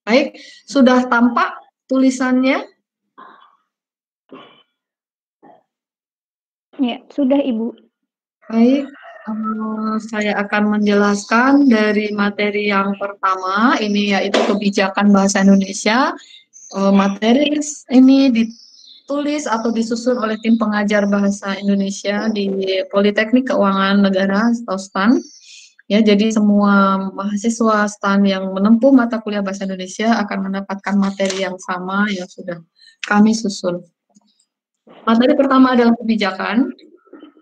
Baik, sudah tampak tulisannya? Ya, sudah Ibu. Baik, saya akan menjelaskan dari materi yang pertama, ini yaitu kebijakan bahasa Indonesia. Materi ini ditulis atau disusun oleh tim pengajar bahasa Indonesia di Politeknik Keuangan Negara atau STAN. Ya, jadi semua mahasiswa STAN yang menempuh mata kuliah bahasa Indonesia akan mendapatkan materi yang sama yang sudah kami susun. Materi pertama adalah kebijakan.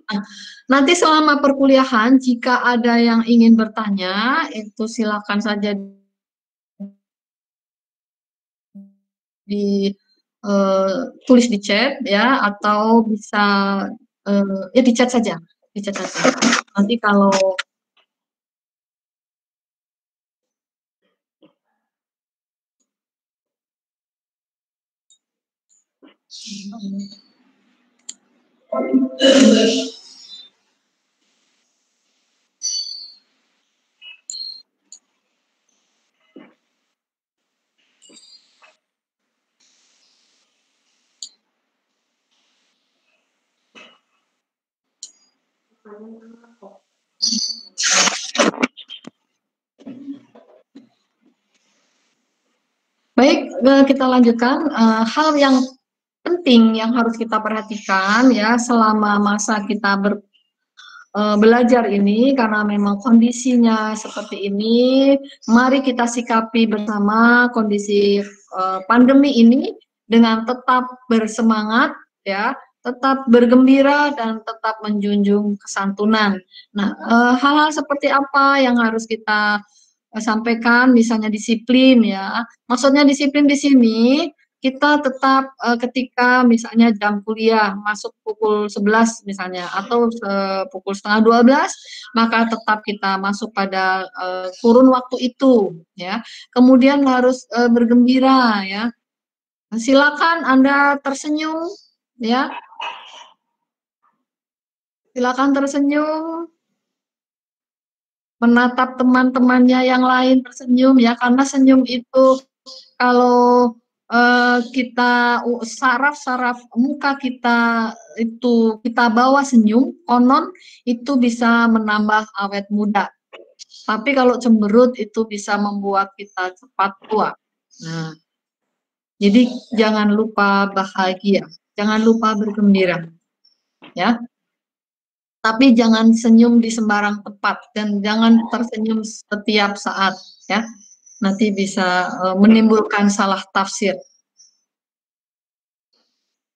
Nah, nanti selama perkuliahan, jika ada yang ingin bertanya, itu silakan saja tulis di chat ya, atau bisa ya di chat saja, di chat saja. Nanti kalau baik, kita lanjutkan. Hal yang penting yang harus kita perhatikan ya selama masa kita belajar ini, karena memang kondisinya seperti ini, mari kita sikapi bersama kondisi pandemi ini dengan tetap bersemangat ya, tetap bergembira dan tetap menjunjung kesantunan. Nah, hal-hal seperti apa yang harus kita sampaikan, misalnya disiplin ya. Maksudnya disiplin di sini kita tetap ketika misalnya jam kuliah masuk pukul 11 misalnya atau pukul setengah 12, maka tetap kita masuk pada kurun waktu itu ya. Kemudian harus bergembira ya. Silakan Anda tersenyum ya. Silakan tersenyum, menatap teman-temannya yang lain tersenyum ya, karena senyum itu kalau kita saraf-saraf muka kita itu kita bawa senyum, konon itu bisa menambah awet muda. Tapi kalau cemberut itu bisa membuat kita cepat tua. Nah, jadi jangan lupa bahagia, jangan lupa bergembira, ya. Tapi jangan senyum di sembarang tempat dan jangan tersenyum setiap saat, ya. Nanti bisa menimbulkan salah tafsir.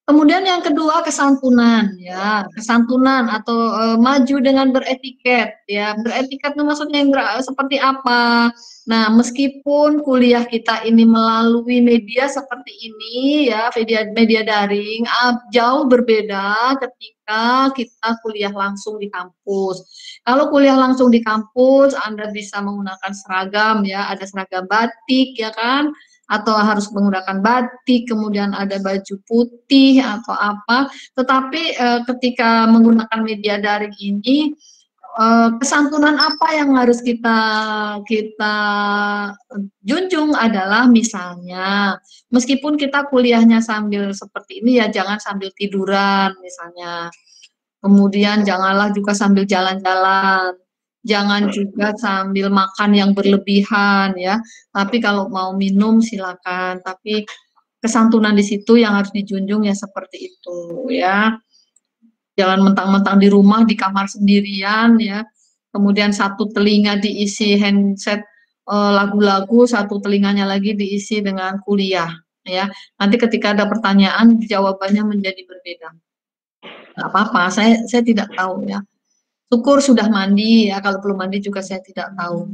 Kemudian yang kedua kesantunan ya, kesantunan atau maju dengan beretiket ya. Beretiket itu maksudnya seperti apa? Nah, meskipun kuliah kita ini melalui media seperti ini ya, media daring, jauh berbeda ketika kita kuliah langsung di kampus. Kalau kuliah langsung di kampus, Anda bisa menggunakan seragam ya, ada seragam batik ya kan, atau harus menggunakan batik, kemudian ada baju putih atau apa. Tetapi ketika menggunakan media daring ini, kesantunan apa yang harus kita junjung adalah misalnya, meskipun kita kuliahnya sambil seperti ini ya, jangan sambil tiduran misalnya. Kemudian janganlah juga sambil jalan-jalan. Jangan juga sambil makan yang berlebihan ya. Tapi kalau mau minum silakan. Tapi kesantunan di situ yang harus dijunjung ya seperti itu ya. Jangan mentang-mentang di rumah di kamar sendirian ya. Kemudian satu telinga diisi handset lagu-lagu, satu telinganya lagi diisi dengan kuliah ya. Nanti ketika ada pertanyaan jawabannya menjadi berbeda. Nggak apa-apa, saya tidak tahu ya. Syukur sudah mandi ya, kalau belum mandi juga saya tidak tahu.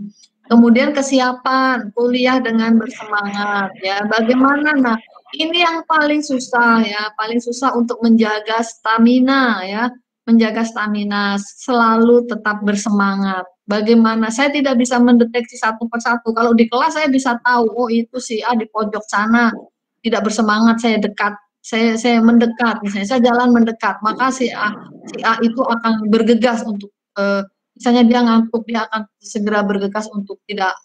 Kemudian kesiapan kuliah dengan bersemangat ya. Bagaimana? Nah, ini yang paling susah ya, paling susah untuk menjaga stamina ya, menjaga stamina selalu tetap bersemangat. Bagaimana? Saya tidak bisa mendeteksi satu persatu. Kalau di kelas saya bisa tahu, oh itu si A di pojok sana tidak bersemangat, saya dekat saya mendekat, misalnya saya jalan mendekat, maka si A itu akan bergegas untuk misalnya dia ngantuk, dia akan segera bergegas untuk tidak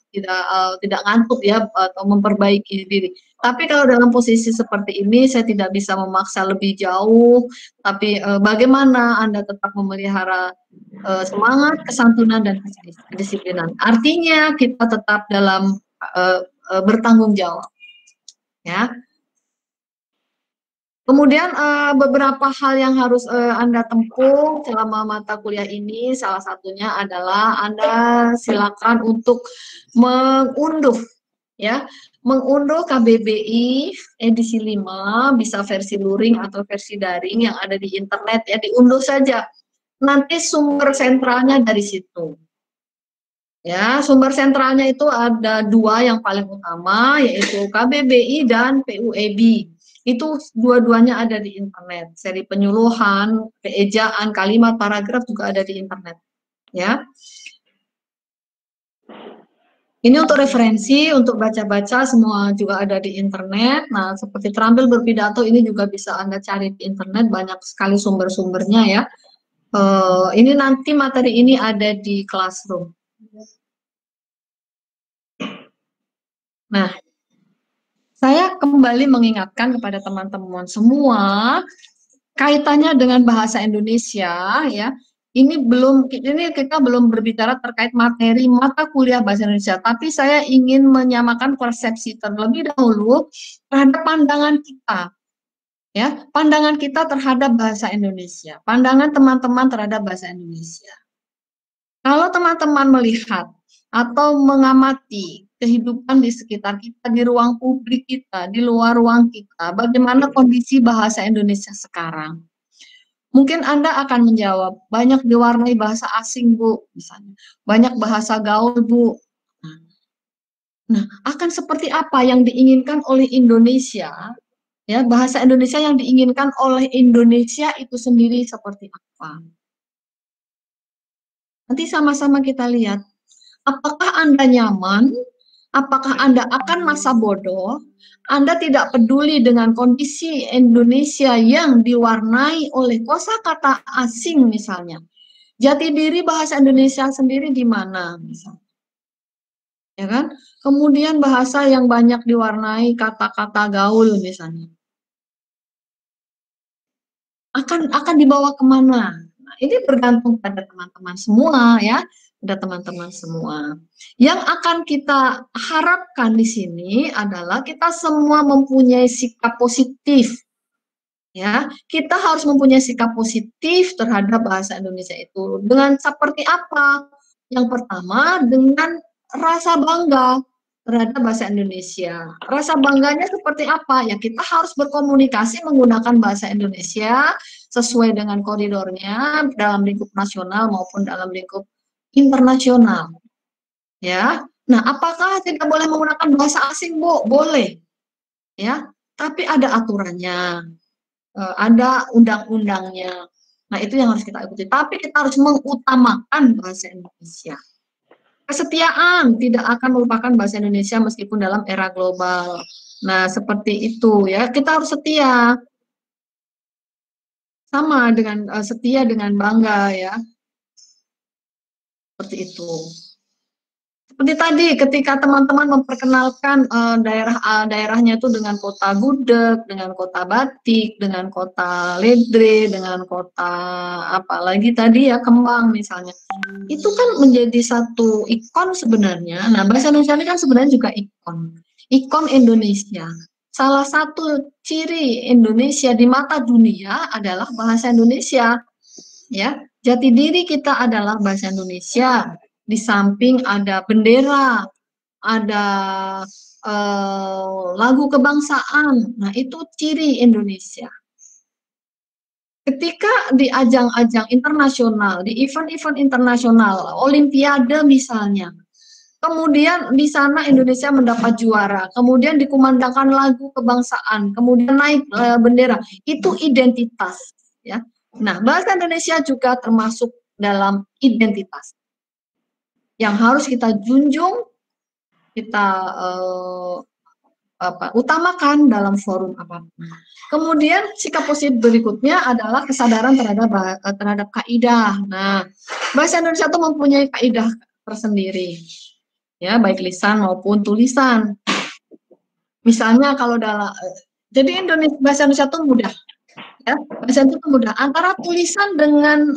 ngantuk ya, atau memperbaiki diri. Tapi kalau dalam posisi seperti ini saya tidak bisa memaksa lebih jauh, tapi bagaimana Anda tetap memelihara semangat, kesantunan dan kedisiplinan. Artinya kita tetap dalam bertanggung jawab, ya. Kemudian beberapa hal yang harus Anda tempuh selama mata kuliah ini, salah satunya adalah Anda silakan untuk mengunduh, ya, mengunduh KBBI edisi 5, bisa versi luring atau versi daring yang ada di internet, ya, diunduh saja. Nanti sumber sentralnya dari situ. Ya, sumber sentralnya itu ada 2 yang paling utama, yaitu KBBI dan PUEB. Itu dua-duanya ada di internet. Seri penyuluhan, keejaan, kalimat, paragraf juga ada di internet. Ya. Ini untuk referensi, untuk baca-baca semua juga ada di internet. Nah, seperti terampil berpidato ini juga bisa Anda cari di internet, banyak sekali sumber-sumbernya ya. Ini nanti materi ini ada di Classroom. Nah, saya kembali mengingatkan kepada teman-teman semua kaitannya dengan bahasa Indonesia, ya. Ini kita belum berbicara terkait materi mata kuliah bahasa Indonesia, tapi saya ingin menyamakan persepsi terlebih dahulu terhadap pandangan kita, ya, pandangan kita terhadap bahasa Indonesia, pandangan teman-teman terhadap bahasa Indonesia. Kalau teman-teman melihat atau mengamati kehidupan di sekitar kita, di ruang publik kita, di luar ruang kita, bagaimana kondisi bahasa Indonesia sekarang? Mungkin Anda akan menjawab, banyak diwarnai bahasa asing, Bu, misalnya. Banyak bahasa gaul, Bu. Nah, akan seperti apa yang diinginkan oleh Indonesia, ya, bahasa Indonesia yang diinginkan oleh Indonesia itu sendiri seperti apa? Nanti sama-sama kita lihat. Apakah Anda nyaman? Apakah Anda akan masa bodoh? Anda tidak peduli dengan kondisi Indonesia yang diwarnai oleh kosakata asing misalnya. Jati diri bahasa Indonesia sendiri di mana misalnya. Ya kan? Kemudian bahasa yang banyak diwarnai kata-kata gaul misalnya. Akan dibawa kemana? Nah, ini bergantung pada teman-teman semua ya, pada teman-teman semua. Yang akan kita harapkan di sini adalah kita semua mempunyai sikap positif. Ya, kita harus mempunyai sikap positif terhadap bahasa Indonesia itu. Dengan seperti apa? Yang pertama, dengan rasa bangga terhadap bahasa Indonesia. Rasa bangganya seperti apa? Ya, kita harus berkomunikasi menggunakan bahasa Indonesia sesuai dengan koridornya dalam lingkup nasional maupun dalam lingkup internasional. Ya. Nah, apakah tidak boleh menggunakan bahasa asing, Bu? Boleh. Ya, tapi ada aturannya. Ada undang-undangnya. Nah, itu yang harus kita ikuti. Tapi kita harus mengutamakan bahasa Indonesia. Kesetiaan tidak akan melupakan bahasa Indonesia meskipun dalam era global. Nah, seperti itu ya. Kita harus setia. Sama dengan setia dengan bangga ya. Seperti itu. Seperti tadi ketika teman-teman memperkenalkan daerahnya itu dengan kota gudeg, dengan kota batik, dengan kota ledre, dengan kota apalagi tadi ya Kembang misalnya. Itu kan menjadi satu ikon sebenarnya. Nah, bahasa Indonesia ini kan sebenarnya juga ikon. Ikon Indonesia. Salah satu ciri Indonesia di mata dunia adalah bahasa Indonesia. Ya, jati diri kita adalah bahasa Indonesia. Di samping ada bendera, ada lagu kebangsaan. Nah, itu ciri Indonesia. Ketika di ajang-ajang internasional, di event-event internasional, Olimpiade misalnya, kemudian di sana Indonesia mendapat juara, kemudian dikumandangkan lagu kebangsaan, kemudian naik bendera, itu identitas. Ya. Nah, bahasa Indonesia juga termasuk dalam identitas yang harus kita junjung, kita utamakan dalam forum apapun. Kemudian sikap positif berikutnya adalah kesadaran terhadap kaidah. Nah, bahasa Indonesia itu mempunyai kaidah tersendiri, ya, baik lisan maupun tulisan. Misalnya kalau jadi bahasa Indonesia itu mudah, ya, bahasa Indonesia itu mudah. Antara tulisan dengan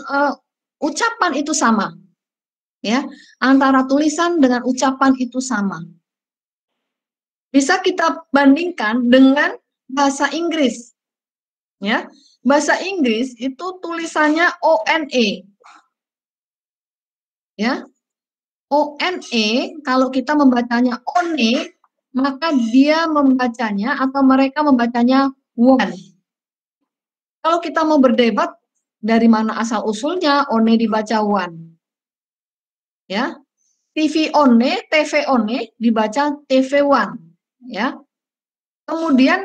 ucapan itu sama, ya, antara tulisan dengan ucapan itu sama. Bisa kita bandingkan dengan bahasa Inggris, ya. Bahasa Inggris itu tulisannya ONE, ya. ONE, kalau kita membacanya one, maka dia membacanya atau mereka membacanya one. Kalau kita mau berdebat dari mana asal usulnya one dibaca one, ya. TV one dibaca TV one, ya. Kemudian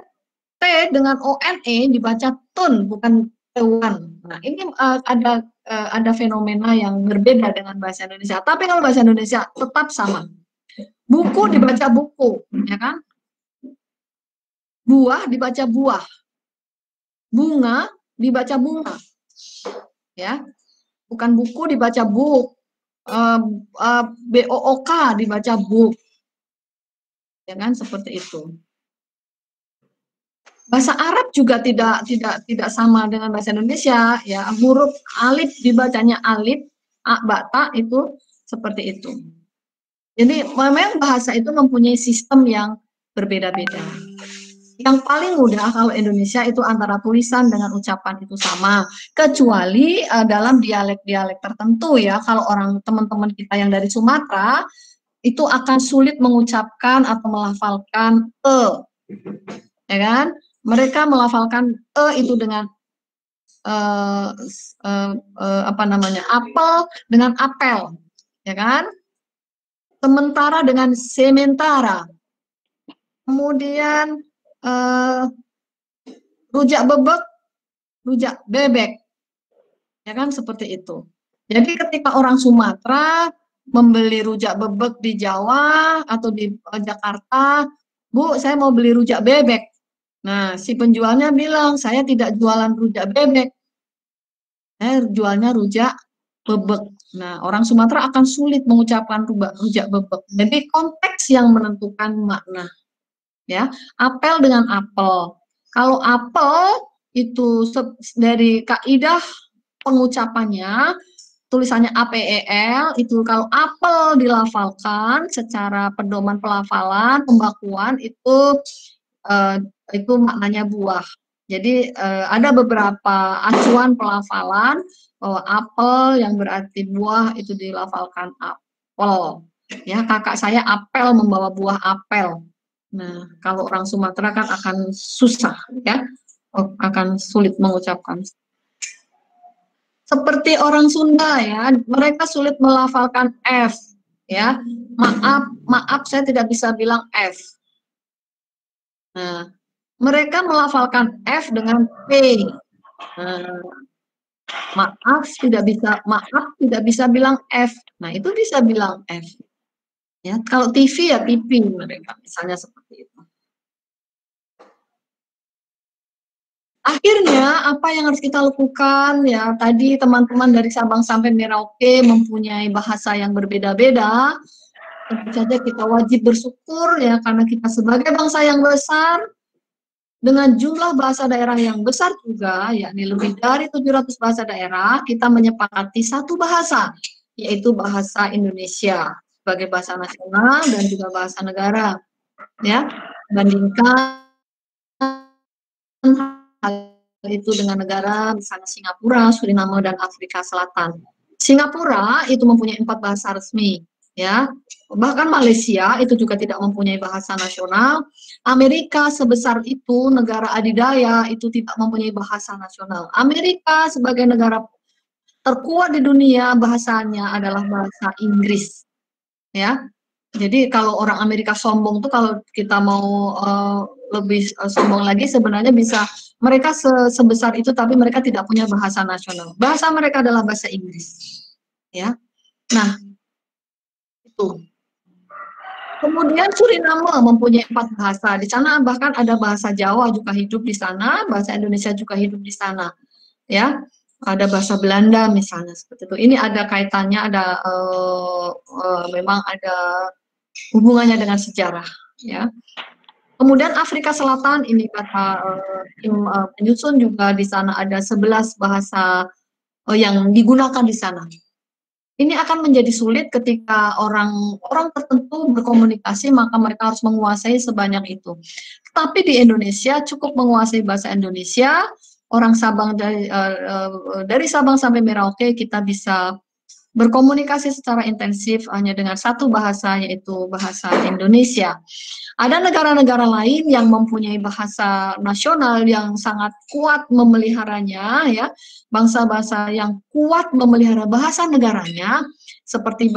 T dengan ONE dibaca tun, bukan T1. Nah, ini ada fenomena yang berbeda dengan bahasa Indonesia. Tapi kalau bahasa Indonesia tetap sama. Buku dibaca buku, ya kan? Buah dibaca buah. Bunga dibaca bunga. Ya. Bukan buku dibaca book. BOOK dibaca book. Ya kan, seperti itu. Bahasa Arab juga tidak sama dengan bahasa Indonesia, ya. Huruf alif dibacanya alif, bata itu seperti itu. Jadi memang bahasa itu mempunyai sistem yang berbeda-beda. Yang paling mudah kalau Indonesia itu antara tulisan dengan ucapan itu sama, kecuali dalam dialek-dialek tertentu, ya. Kalau teman-teman kita yang dari Sumatera itu akan sulit mengucapkan atau melafalkan ya kan? Mereka melafalkan itu dengan apel dengan apel, ya kan? Sementara dengan sementara. Kemudian rujak bebek, rujak bebek, ya kan, seperti itu. Jadi ketika orang Sumatera membeli rujak bebek di Jawa atau di Jakarta, Bu, saya mau beli rujak bebek. Nah, si penjualnya bilang, saya tidak jualan rujak bebek, saya jualnya rujak bebek. Nah, orang Sumatera akan sulit mengucapkan rujak bebek. Jadi konteks yang menentukan makna, ya. Apel dengan apel. Kalau apel itu dari kaidah pengucapannya, tulisannya APEL, itu kalau apel dilafalkan secara pedoman pelafalan, pembakuan itu maknanya buah. Jadi ada beberapa acuan pelafalan bahwa apel yang berarti buah itu dilafalkan apel. Ya, kakak saya apel membawa buah apel. Nah, kalau orang Sumatera kan akan susah, ya, akan sulit mengucapkan. Seperti orang Sunda, ya, mereka sulit melafalkan F, ya. Maaf, saya tidak bisa bilang F. Nah, mereka melafalkan F dengan P. Nah, maaf tidak bisa bilang F. Nah, itu bisa bilang F. Ya, kalau TV ya TV mereka, misalnya seperti itu. Akhirnya apa yang harus kita lakukan, ya, tadi teman-teman dari Sabang sampai Merauke mempunyai bahasa yang berbeda-beda. Tentu saja kita wajib bersyukur, ya, karena kita sebagai bangsa yang besar dengan jumlah bahasa daerah yang besar juga, yakni lebih dari 700 bahasa daerah, kita menyepakati satu bahasa, yaitu bahasa Indonesia sebagai bahasa nasional dan juga bahasa negara. Ya, bandingkan hal itu dengan negara misalnya Singapura, Suriname, dan Afrika Selatan. Singapura itu mempunyai 4 bahasa resmi, ya. Bahkan Malaysia itu juga tidak mempunyai bahasa nasional. Amerika sebesar itu, negara adidaya, itu tidak mempunyai bahasa nasional. Amerika sebagai negara terkuat di dunia, bahasanya adalah bahasa Inggris, ya. Jadi kalau orang Amerika sombong tuh, kalau kita mau lebih sombong lagi, sebenarnya bisa mereka sebesar itu, tapi mereka tidak punya bahasa nasional. Bahasa mereka adalah bahasa Inggris, ya. Nah, itu. Kemudian Suriname mempunyai 4 bahasa. Di sana bahkan ada bahasa Jawa juga hidup di sana, bahasa Indonesia juga hidup di sana. Ya, ada bahasa Belanda misalnya seperti itu. Ini ada kaitannya, ada memang ada hubungannya dengan sejarah. Ya. Kemudian Afrika Selatan ini kata penyusun juga di sana ada 11 bahasa yang digunakan di sana. Ini akan menjadi sulit ketika orang tertentu berkomunikasi, maka mereka harus menguasai sebanyak itu. Tapi di Indonesia cukup menguasai bahasa Indonesia. Orang Sabang dari Sabang sampai Merauke kita bisa berkomunikasi secara intensif hanya dengan satu bahasa, yaitu bahasa Indonesia. Ada negara-negara lain yang mempunyai bahasa nasional yang sangat kuat memeliharanya, ya, bangsa-bangsa yang kuat memelihara bahasa negaranya, seperti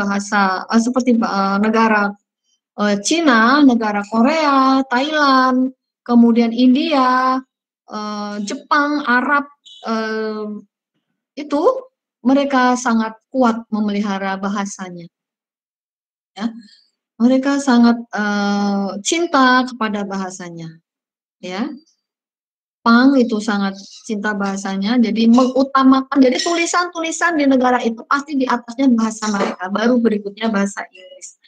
negara Cina, negara Korea, Thailand, kemudian India, Jepang, Arab, eh, itu mereka sangat kuat memelihara bahasanya. Ya. Mereka sangat cinta kepada bahasanya. Ya, Jepang itu sangat cinta bahasanya, jadi mengutamakan. Jadi tulisan-tulisan di negara itu pasti di atasnya bahasa mereka, baru berikutnya bahasa Inggris.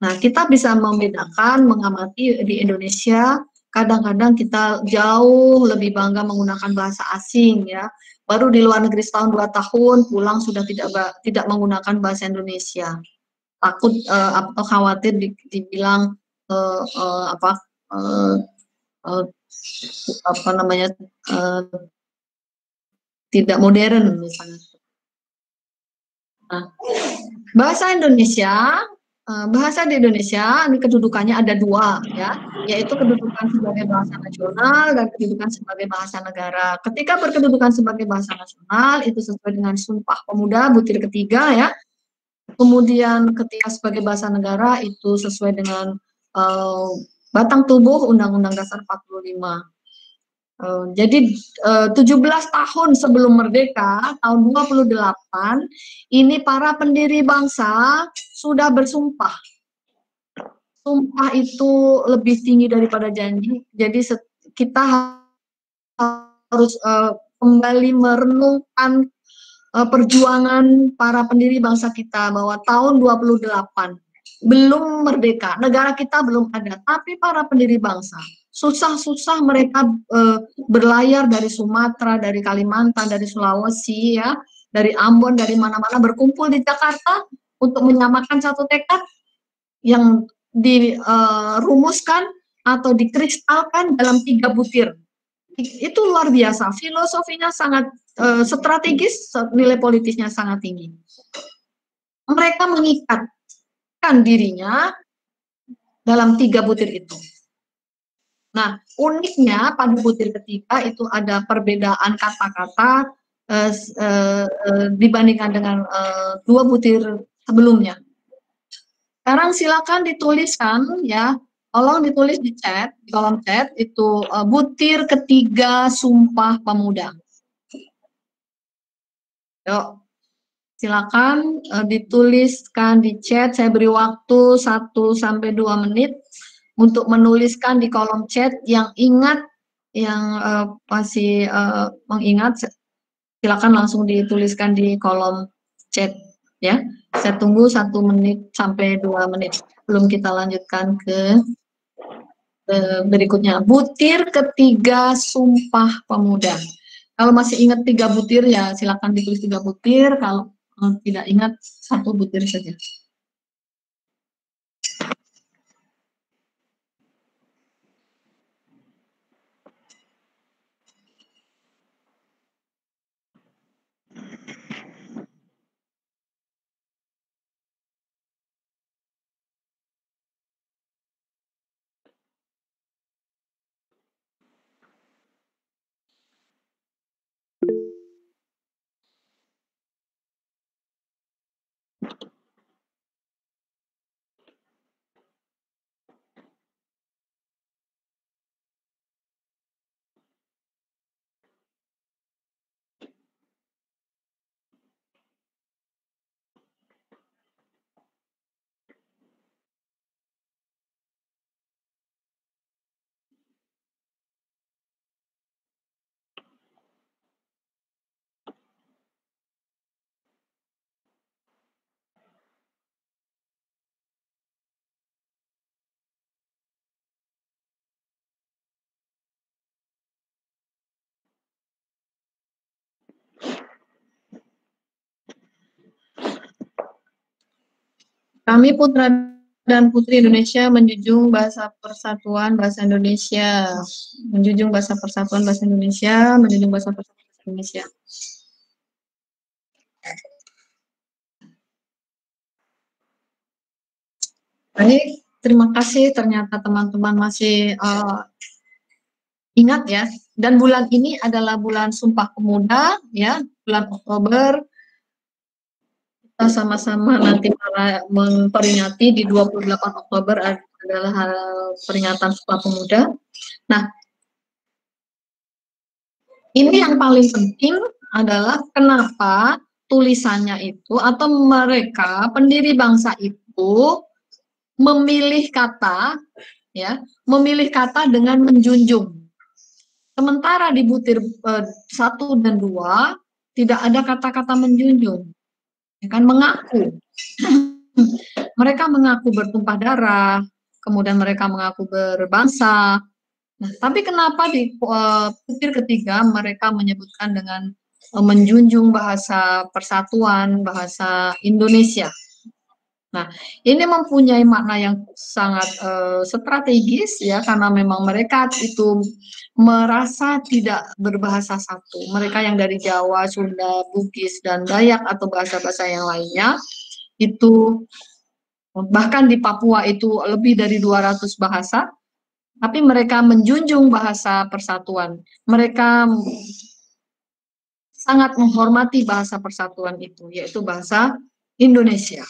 Nah, kita bisa membedakan, mengamati di Indonesia. Kadang-kadang kita jauh lebih bangga menggunakan bahasa asing, ya. Baru di luar negeri setahun 2 tahun pulang sudah tidak menggunakan bahasa Indonesia. Takut atau khawatir dibilang apa uh, uh, apa namanya uh, tidak modern misalnya. Nah, bahasa di Indonesia ini kedudukannya ada 2, ya, yaitu kedudukan sebagai bahasa nasional dan kedudukan sebagai bahasa negara. Ketika berkedudukan sebagai bahasa nasional itu sesuai dengan Sumpah Pemuda butir ketiga, ya. Kemudian ketika sebagai bahasa negara itu sesuai dengan uh, batang tubuh Undang-Undang Dasar 45. Jadi 17 tahun sebelum merdeka, tahun 28, ini para pendiri bangsa sudah bersumpah. Sumpah itu lebih tinggi daripada janji. Jadi kita harus kembali merenungkan perjuangan para pendiri bangsa kita bahwa tahun 28 belum merdeka, negara kita belum ada, tapi para pendiri bangsa susah-susah mereka berlayar dari Sumatera, dari Kalimantan, dari Sulawesi, ya, dari Ambon, dari mana-mana berkumpul di Jakarta untuk menyamakan satu tekad yang dirumuskan atau dikristalkan dalam 3 butir. Itu luar biasa, filosofinya sangat strategis, nilai politisnya sangat tinggi. Mereka mengikatkan dirinya dalam 3 butir itu. Nah, uniknya pada butir ketiga itu ada perbedaan kata-kata dibandingkan dengan 2 butir sebelumnya. Sekarang silakan dituliskan, ya, tolong ditulis di chat, di kolom chat itu butir ketiga Sumpah Pemuda. Yuk, silakan dituliskan di chat. Saya beri waktu 1 sampai 2 menit untuk menuliskan di kolom chat yang ingat, yang masih mengingat. Silakan langsung dituliskan di kolom chat, ya. Saya tunggu 1 menit sampai 2 menit sebelum kita lanjutkan ke berikutnya. Butir ketiga Sumpah Pemuda. Kalau masih ingat 3 butir, ya silakan ditulis 3 butir. Kalau tidak ingat 1 butir saja. Kami putra dan putri Indonesia menjunjung bahasa persatuan bahasa Indonesia, menjunjung bahasa persatuan bahasa Indonesia, menjunjung bahasa persatuan bahasa Indonesia. Baik, terima kasih. Ternyata teman-teman masih ingat ya. Dan bulan ini adalah bulan Sumpah Pemuda, ya, bulan Oktober. Kita sama-sama nanti memperingati di 28 Oktober adalah peringatan Sumpah Pemuda. Nah, ini yang paling penting adalah kenapa tulisannya itu atau mereka pendiri bangsa itu memilih kata, ya, memilih kata dengan menjunjung. Sementara di butir 1 dan 2 tidak ada kata-kata menjunjung, ya kan, mengaku. Mereka mengaku bertumpah darah, kemudian mereka mengaku berbangsa. Nah, tapi kenapa di butir ketiga mereka menyebutkan dengan menjunjung bahasa persatuan, bahasa Indonesia? Nah, ini mempunyai makna yang sangat strategis ya, karena memang mereka itu merasa tidak berbahasa satu. Mereka yang dari Jawa, Sunda, Bugis, dan Dayak atau bahasa-bahasa yang lainnya, itu bahkan di Papua itu lebih dari 200 bahasa, tapi mereka menjunjung bahasa persatuan. Mereka sangat menghormati bahasa persatuan itu, yaitu bahasa Indonesia.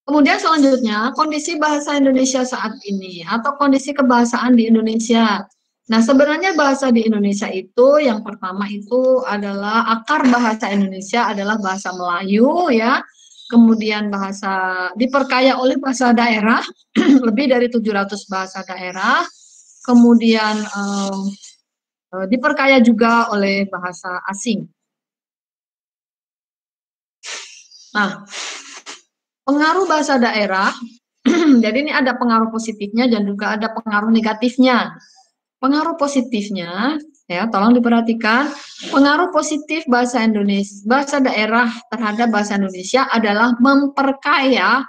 Kemudian selanjutnya, kondisi bahasa Indonesia saat ini atau kondisi kebahasaan di Indonesia. Nah, sebenarnya bahasa di Indonesia itu yang pertama itu adalah akar bahasa Indonesia adalah bahasa Melayu ya. Kemudian bahasa diperkaya oleh bahasa daerah, lebih dari 700 bahasa daerah. Kemudian diperkaya juga oleh bahasa asing. Nah, pengaruh bahasa daerah, jadi ini ada pengaruh positifnya dan juga ada pengaruh negatifnya. Pengaruh positifnya, ya tolong diperhatikan, pengaruh positif bahasa Indonesia, bahasa daerah terhadap bahasa Indonesia adalah memperkaya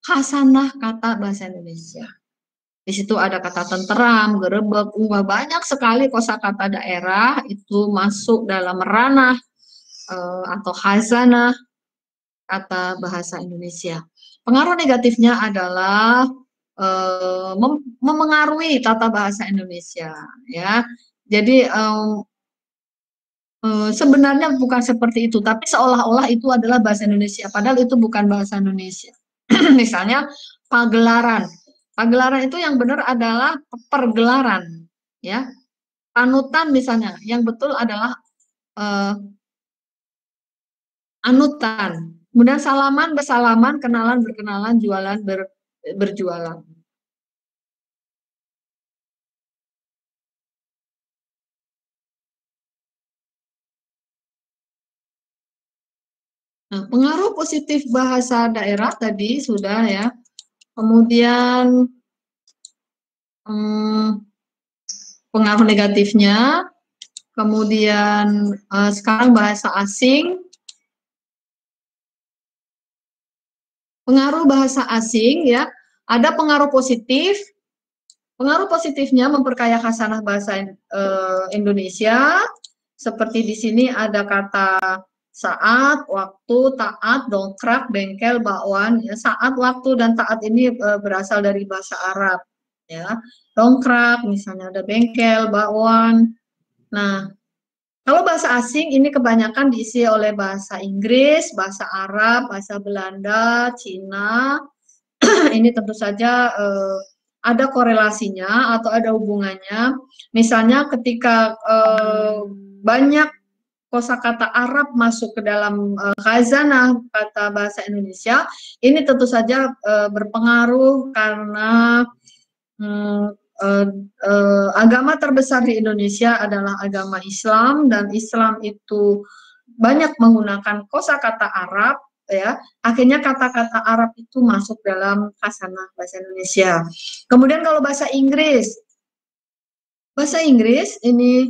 khasanah kata bahasa Indonesia. Di situ ada kata tenteram, gerebek, banyak sekali kosakata daerah itu masuk dalam ranah atau khazanah kata bahasa Indonesia. Pengaruh negatifnya adalah memengaruhi tata bahasa Indonesia, ya. Jadi sebenarnya bukan seperti itu, tapi seolah-olah itu adalah bahasa Indonesia, padahal itu bukan bahasa Indonesia. Misalnya pagelaran, pagelaran itu yang benar adalah pergelaran, ya. Panutan misalnya, yang betul adalah anutan. Kemudian salaman, bersalaman, kenalan, berkenalan, jualan, berjualan. Nah, pengaruh positif bahasa daerah tadi sudah ya. Kemudian pengaruh negatifnya, kemudian sekarang bahasa asing. Pengaruh bahasa asing ya, ada pengaruh positif. Pengaruh positifnya memperkaya khasanah bahasa Indonesia. Seperti di sini ada kata saat, waktu, taat, dongkrak, bengkel, bakwan. Ya, saat, waktu, dan taat ini berasal dari bahasa Arab. Ya, dongkrak, misalnya ada bengkel, bakwan. Nah, kalau bahasa asing ini kebanyakan diisi oleh bahasa Inggris, bahasa Arab, bahasa Belanda, Cina. Ini tentu saja ada korelasinya atau ada hubungannya. Misalnya ketika banyak kosakata Arab masuk ke dalam khazanah kata bahasa Indonesia, ini tentu saja berpengaruh karena agama terbesar di Indonesia adalah agama Islam, dan Islam itu banyak menggunakan kosakata Arab, ya. Akhirnya kata-kata Arab itu masuk dalam khasanah bahasa Indonesia. Kemudian kalau bahasa Inggris ini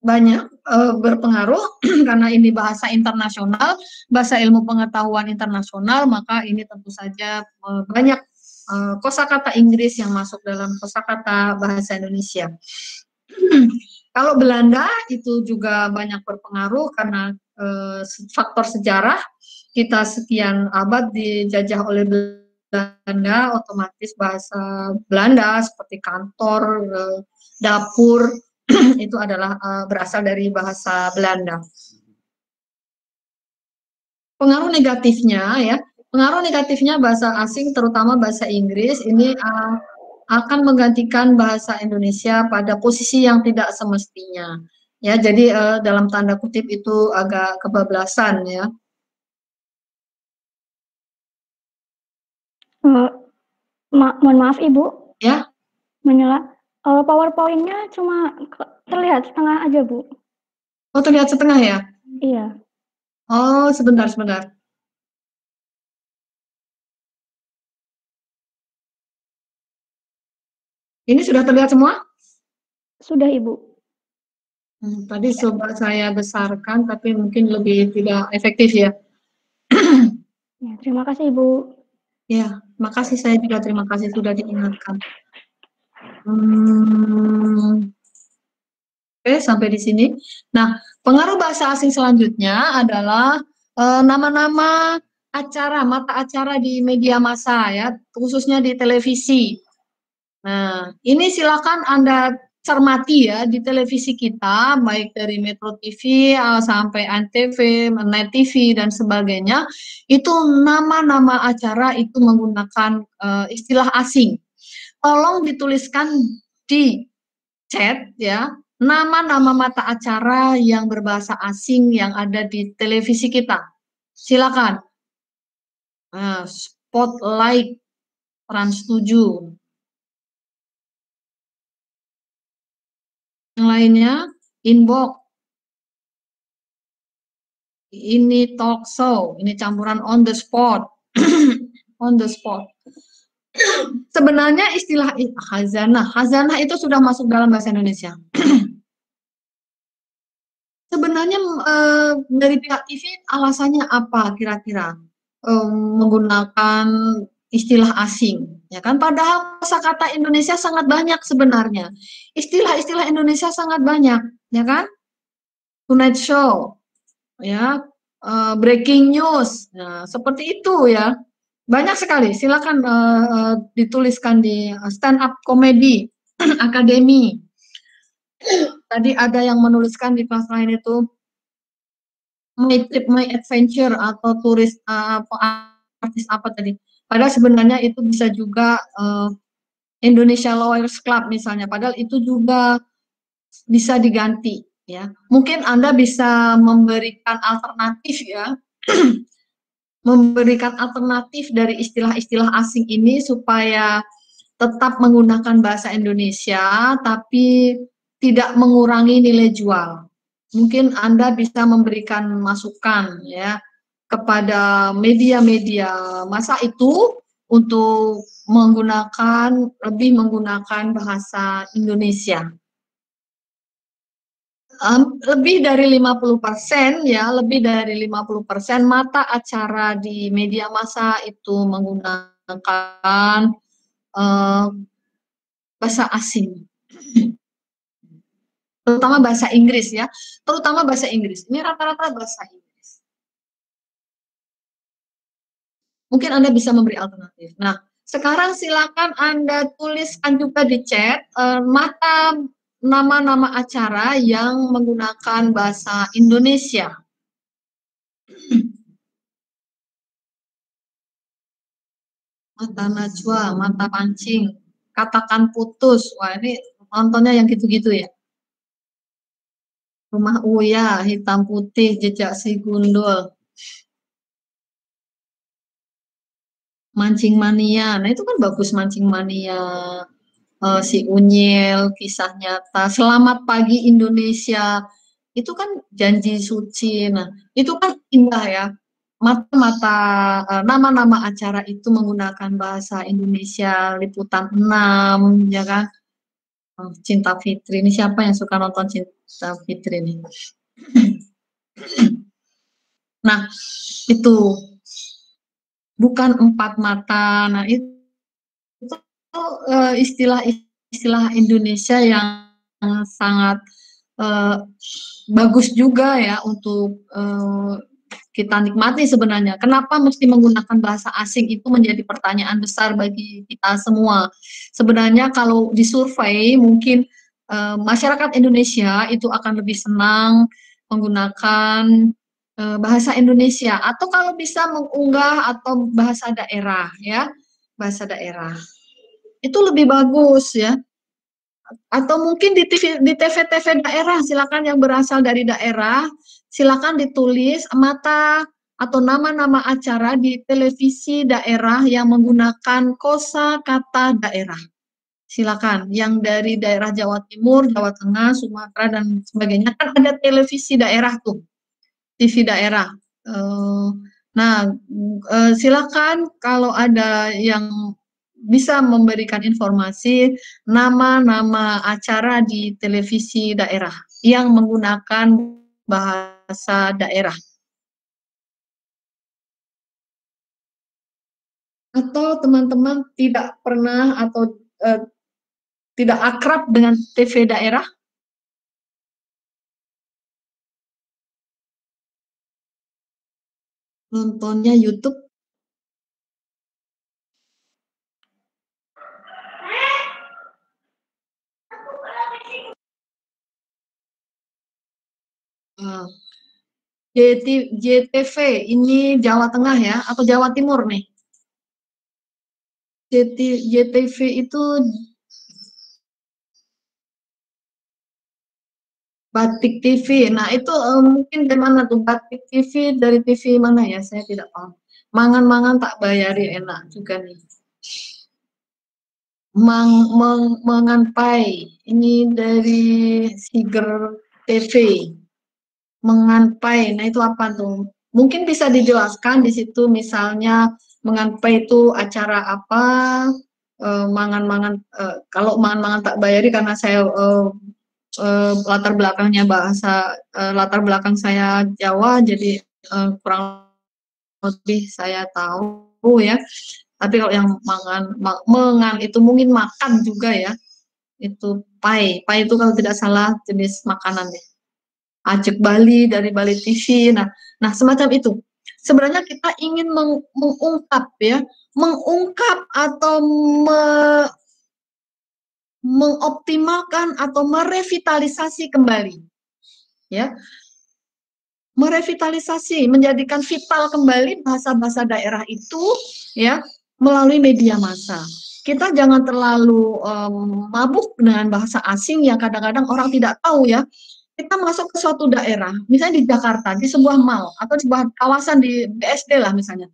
banyak berpengaruh karena ini bahasa internasional, bahasa ilmu pengetahuan internasional, maka ini tentu saja banyak kosakata Inggris yang masuk dalam kosakata bahasa Indonesia. Kalau Belanda itu juga banyak berpengaruh karena faktor sejarah, kita sekian abad dijajah oleh Belanda, otomatis bahasa Belanda seperti kantor, dapur itu adalah berasal dari bahasa Belanda. Pengaruh negatifnya ya, pengaruh negatifnya bahasa asing terutama bahasa Inggris ini akan menggantikan bahasa Indonesia pada posisi yang tidak semestinya. Ya, jadi dalam tanda kutip itu agak kebablasan ya. Mohon maaf Ibu. Ya. Menyala. PowerPoint-nya cuma terlihat setengah aja, Bu. Oh, terlihat setengah ya? Iya. Oh, sebentar, sebentar. Ini sudah terlihat semua? Sudah, Ibu. Tadi coba saya besarkan, tapi mungkin lebih tidak efektif ya. Ya, terima kasih, Ibu. Ya, makasih, saya juga terima kasih sudah diingatkan. Oke, sampai di sini. Nah, pengaruh bahasa asing selanjutnya adalah nama-nama acara, mata acara di media massa ya, khususnya di televisi. Nah, ini silakan Anda cermati ya di televisi kita, baik dari Metro TV sampai Antv, Net TV dan sebagainya, itu nama-nama acara itu menggunakan istilah asing. Tolong dituliskan di chat ya, nama-nama mata acara yang berbahasa asing yang ada di televisi kita. Silakan. Nah, Spotlight, Trans 7. Yang lainnya, Inbox. Ini talk show, ini campuran on the spot. On the spot. Sebenarnya istilah hazanah itu sudah masuk dalam bahasa Indonesia. Sebenarnya dari pihak TV alasannya apa kira-kira menggunakan istilah asing, ya kan? Padahal kosakata Indonesia sangat banyak sebenarnya. Istilah-istilah Indonesia sangat banyak, ya kan? Tonight Show, ya, breaking news, nah, seperti itu ya. Banyak sekali. Silakan dituliskan di stand up comedy akademi. Tadi ada yang menuliskan di kelas lain itu my trip, my adventure atau turis artis apa tadi. Padahal sebenarnya itu bisa juga Indonesia Lawyers Club misalnya. Padahal itu juga bisa diganti ya. Mungkin Anda bisa memberikan alternatif ya. Memberikan alternatif dari istilah-istilah asing ini supaya tetap menggunakan bahasa Indonesia tapi tidak mengurangi nilai jual. Mungkin Anda bisa memberikan masukan ya kepada media-media masa itu untuk lebih menggunakan bahasa Indonesia. Lebih dari 50% ya, lebih dari 50% mata acara di media massa itu menggunakan bahasa asing. Terutama bahasa Inggris ya, terutama bahasa Inggris. Ini rata-rata bahasa Inggris. Mungkin Anda bisa memberi alternatif. Nah, sekarang silakan Anda tuliskan juga di chat nama-nama acara yang menggunakan bahasa Indonesia. Mata najwa, mata pancing, katakan putus. Wah, ini nontonnya yang gitu-gitu ya. Rumah Uya, hitam putih, jejak si gundul. Mancing mania. Nah, itu kan bagus mancing mania. Si Unyil, kisah nyata. Selamat pagi Indonesia. Itu kan janji suci. Nah, itu kan indah ya. Mata-mata nama-nama acara itu menggunakan bahasa Indonesia, liputan 6, ya kan? Oh, Cinta Fitri ini siapa yang suka nonton Cinta Fitri ini? Nah, itu bukan empat mata. Nah, itu istilah-istilah Indonesia yang sangat eh, bagus juga ya untuk kita nikmati sebenarnya. Kenapa mesti menggunakan bahasa asing itu menjadi pertanyaan besar bagi kita semua. Sebenarnya kalau disurvei mungkin masyarakat Indonesia itu akan lebih senang menggunakan bahasa Indonesia atau kalau bisa mengunggah atau bahasa daerah ya, bahasa daerah. Itu lebih bagus ya. Atau mungkin di TV daerah, silakan yang berasal dari daerah, silakan ditulis mata atau nama-nama acara di televisi daerah yang menggunakan kosa kata daerah. Silakan, yang dari daerah Jawa Timur, Jawa Tengah, Sumatera dan sebagainya kan ada televisi daerah tuh, TV daerah. Nah, silakan kalau ada yang bisa memberikan informasi nama-nama acara di televisi daerah yang menggunakan bahasa daerah. Atau teman-teman tidak pernah atau tidak akrab dengan TV daerah? Nontonnya YouTube. Uh, JTV ini Jawa Tengah ya atau Jawa Timur nih? JTV itu Batik TV. Nah, itu mungkin dari mana tuh Batik TV, dari TV mana ya? Saya tidak paham. Mangan-mangan tak bayari enak juga nih. Menganpai. Ini dari Siger TV. Menganpai. Nah, itu apa tuh? Mungkin bisa dijelaskan di situ misalnya menganpai itu acara apa? Mangan-mangan kalau mangan-mangan tak bayari karena saya latar belakangnya bahasa latar belakang saya Jawa jadi kurang lebih saya tahu ya. Tapi kalau yang mengan itu mungkin makan juga ya. Itu pai itu kalau tidak salah jenis makanan deh. Ajek Bali dari Bali TV. Nah semacam itu. Sebenarnya kita ingin mengungkap ya, mengungkap atau mengoptimalkan atau merevitalisasi kembali ya, merevitalisasi, menjadikan vital kembali bahasa-bahasa daerah itu ya melalui media massa. Kita jangan terlalu mabuk dengan bahasa asing yang kadang-kadang orang tidak tahu ya. Kita masuk ke suatu daerah, misalnya di Jakarta, di sebuah mall atau di sebuah kawasan di BSD lah misalnya.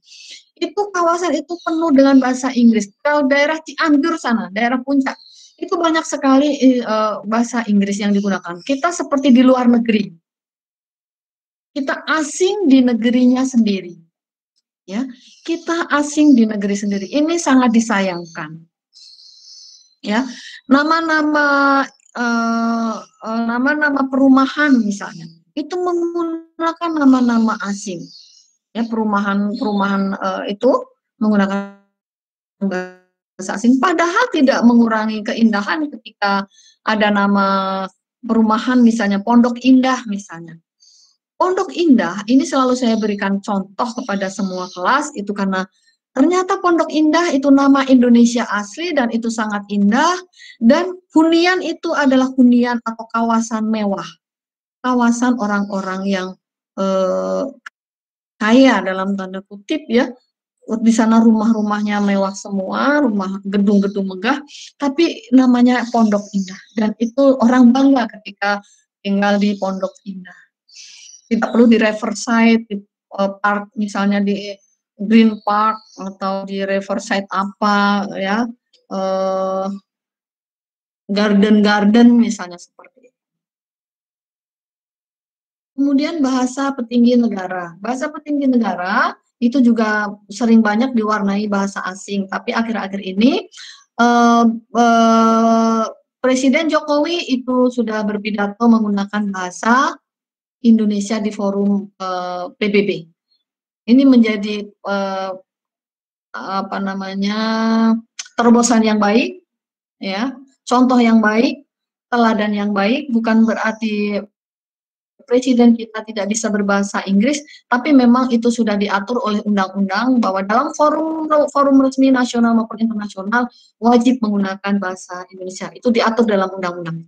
Itu kawasan itu penuh dengan bahasa Inggris. Kalau daerah Cianjur sana, daerah puncak, itu banyak sekali bahasa Inggris yang digunakan. Kita seperti di luar negeri. Kita asing di negerinya sendiri. Ya, kita asing di negeri sendiri. Ini sangat disayangkan. Ya, nama-nama nama-nama perumahan misalnya itu menggunakan nama-nama asing. Ya, perumahan-perumahan itu menggunakan bahasa asing. Padahal tidak mengurangi keindahan ketika ada nama perumahan misalnya Pondok Indah misalnya. Pondok Indah ini selalu saya berikan contoh kepada semua kelas itu karena ternyata Pondok Indah itu nama Indonesia asli dan itu sangat indah dan hunian itu adalah hunian atau kawasan mewah, kawasan orang-orang yang eh, kaya dalam tanda kutip ya. Di sana rumah-rumahnya mewah semua, rumah gedung-gedung megah, tapi namanya Pondok Indah dan itu orang bangga ketika tinggal di Pondok Indah. Tidak perlu di Riverside, di park misalnya di Green Park atau di Riverside apa ya, garden-garden misalnya seperti itu. Kemudian bahasa petinggi negara. Bahasa petinggi negara itu juga sering banyak diwarnai bahasa asing, tapi akhir-akhir ini eh, eh, Presiden Jokowi itu sudah berpidato menggunakan bahasa Indonesia di forum PBB. Ini menjadi apa namanya terobosan yang baik, ya, contoh yang baik, teladan yang baik. Bukan berarti presiden kita tidak bisa berbahasa Inggris, tapi memang itu sudah diatur oleh undang-undang bahwa dalam forum resmi nasional maupun internasional wajib menggunakan bahasa Indonesia. Itu diatur dalam undang-undang.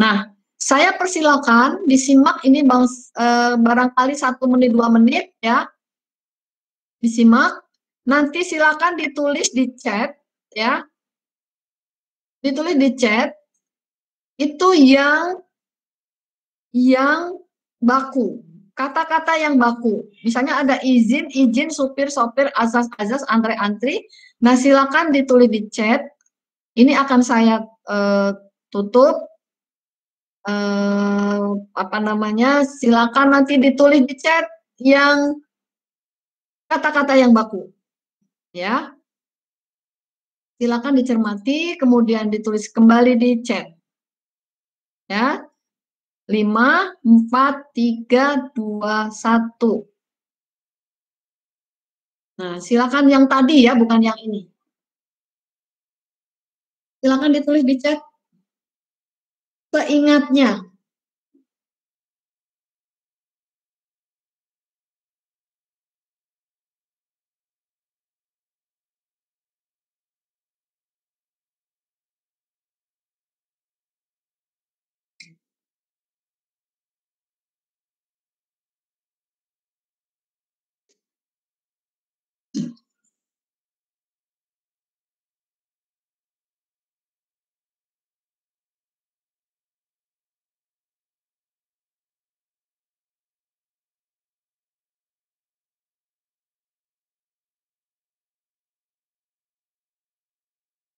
Nah, saya persilakan disimak ini bang, barangkali 1 menit 2 menit ya, disimak. Nanti silakan ditulis di chat ya, ditulis di chat itu yang baku, kata-kata yang baku. Misalnya ada izin, izin, supir, sopir, azas, azas, antre, antri. Nah, silakan ditulis di chat. Ini akan saya tutup. Apa namanya? Silakan nanti ditulis di chat yang kata-kata yang baku. Ya. Silakan dicermati, kemudian ditulis kembali di chat. Ya. 5, 4, 3, 2, 1. Nah, silakan yang tadi ya, bukan yang ini. Silakan ditulis di chat seingatnya.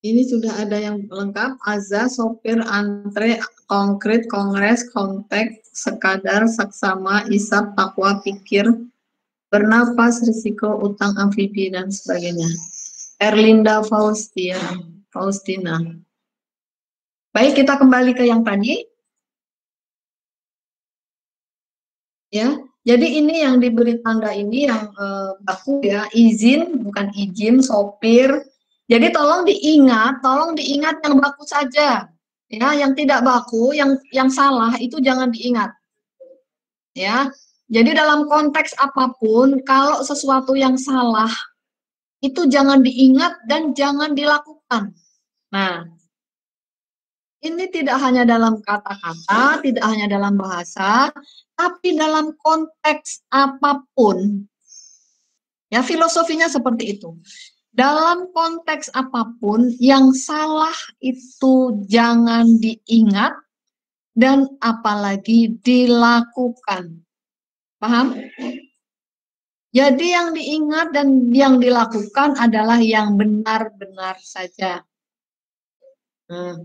Ini sudah ada yang lengkap, azas, sopir, antre, konkret, kongres, kontek, sekadar, saksama, isap, takwa, pikir, bernapas, risiko, utang, amfibi, dan sebagainya. Erlinda Faustina. Baik, kita kembali ke yang tadi. Ya, jadi ini yang diberi tanda ini yang baku ya, izin bukan izin, sopir. Jadi tolong diingat yang baku saja. Ya, yang tidak baku, yang salah itu jangan diingat. Ya. Jadi dalam konteks apapun, kalau sesuatu yang salah itu jangan diingat dan jangan dilakukan. Nah, ini tidak hanya dalam kata-kata, tidak hanya dalam bahasa, tapi dalam konteks apapun. Ya, filosofinya seperti itu. Dalam konteks apapun, yang salah itu jangan diingat dan apalagi dilakukan. Paham? Jadi yang diingat dan yang dilakukan adalah yang benar-benar saja. Nah,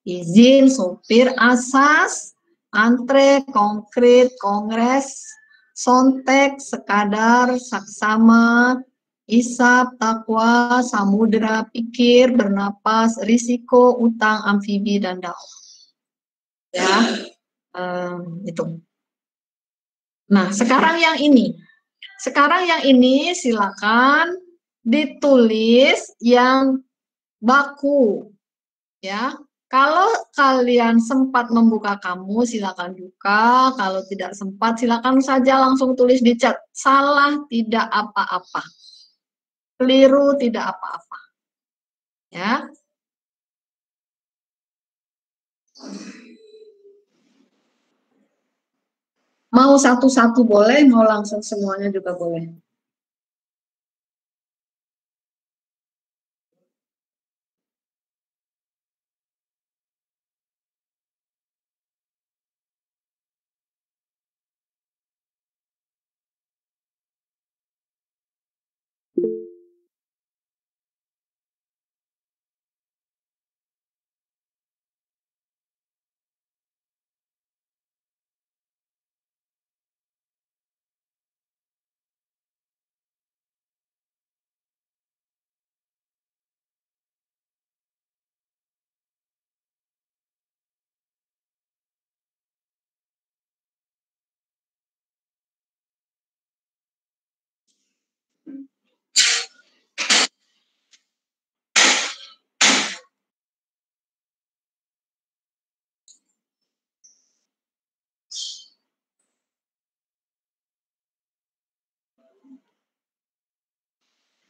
izin, sopir, asas, antre, konkret, kongres, sontek, sekadar, saksama, isap, takwa, samudera, pikir, bernapas, risiko, utang, amfibi, dan dakwah. Ya, itu. Nah, sekarang yang ini. Sekarang yang ini silakan ditulis yang baku. Ya, kalau kalian sempat membuka kamu, silakan buka. Kalau tidak sempat, silakan saja langsung tulis di chat. Salah tidak apa-apa. Keliru tidak apa-apa. Ya. Mau satu-satu boleh, mau langsung semuanya juga boleh.